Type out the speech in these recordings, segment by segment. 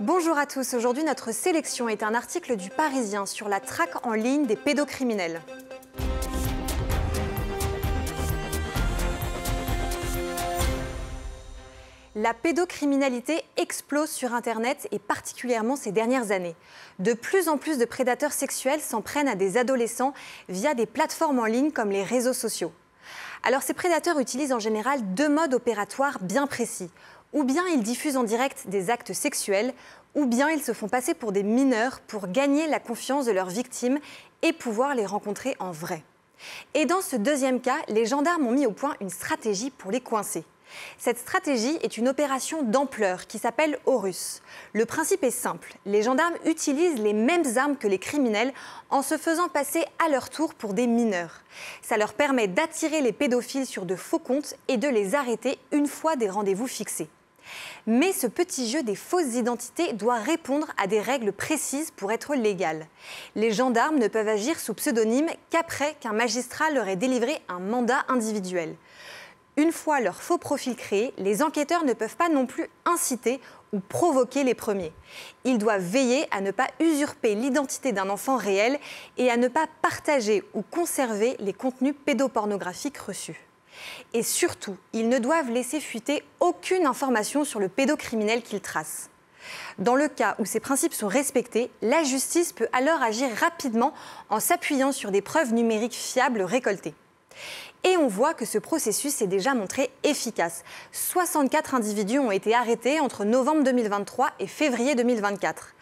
Bonjour à tous, aujourd'hui notre sélection est un article du Parisien sur la traque en ligne des pédocriminels. La pédocriminalité explose sur Internet et particulièrement ces dernières années. De plus en plus de prédateurs sexuels s'en prennent à des adolescents via des plateformes en ligne comme les réseaux sociaux. Alors ces prédateurs utilisent en général deux modes opératoires bien précis. Ou bien ils diffusent en direct des actes sexuels, ou bien ils se font passer pour des mineurs pour gagner la confiance de leurs victimes et pouvoir les rencontrer en vrai. Et dans ce deuxième cas, les gendarmes ont mis au point une stratégie pour les coincer. Cette stratégie est une opération d'ampleur qui s'appelle Horus. Le principe est simple, les gendarmes utilisent les mêmes armes que les criminels en se faisant passer à leur tour pour des mineurs. Ça leur permet d'attirer les pédophiles sur de faux comptes et de les arrêter une fois des rendez-vous fixés. Mais ce petit jeu des fausses identités doit répondre à des règles précises pour être légal. Les gendarmes ne peuvent agir sous pseudonyme qu'après qu'un magistrat leur ait délivré un mandat individuel. Une fois leur faux profil créé, les enquêteurs ne peuvent pas non plus inciter ou provoquer les premiers. Ils doivent veiller à ne pas usurper l'identité d'un enfant réel et à ne pas partager ou conserver les contenus pédopornographiques reçus. Et surtout, ils ne doivent laisser fuiter aucune information sur le pédocriminel qu'ils tracent. Dans le cas où ces principes sont respectés, la justice peut alors agir rapidement en s'appuyant sur des preuves numériques fiables récoltées. Et on voit que ce processus s'est déjà montré efficace. 64 individus ont été arrêtés entre novembre 2023 et février 2024.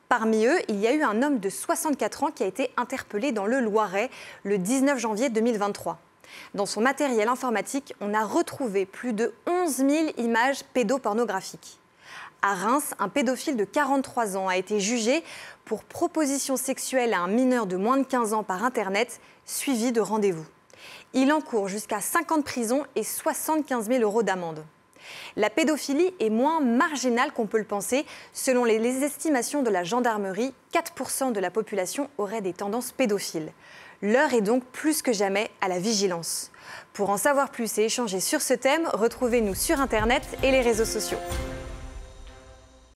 Parmi eux, il y a eu un homme de 64 ans qui a été interpellé dans le Loiret le 19 janvier 2023. Dans son matériel informatique, on a retrouvé plus de 11 000 images pédopornographiques. À Reims, un pédophile de 43 ans a été jugé pour proposition sexuelle à un mineur de moins de 15 ans par Internet, suivi de rendez-vous. Il encourt jusqu'à 5 ans de prison et 75 000 € d'amende. La pédophilie est moins marginale qu'on peut le penser. Selon les estimations de la gendarmerie, 4% de la population aurait des tendances pédophiles. L'heure est donc plus que jamais à la vigilance. Pour en savoir plus et échanger sur ce thème, retrouvez-nous sur Internet et les réseaux sociaux.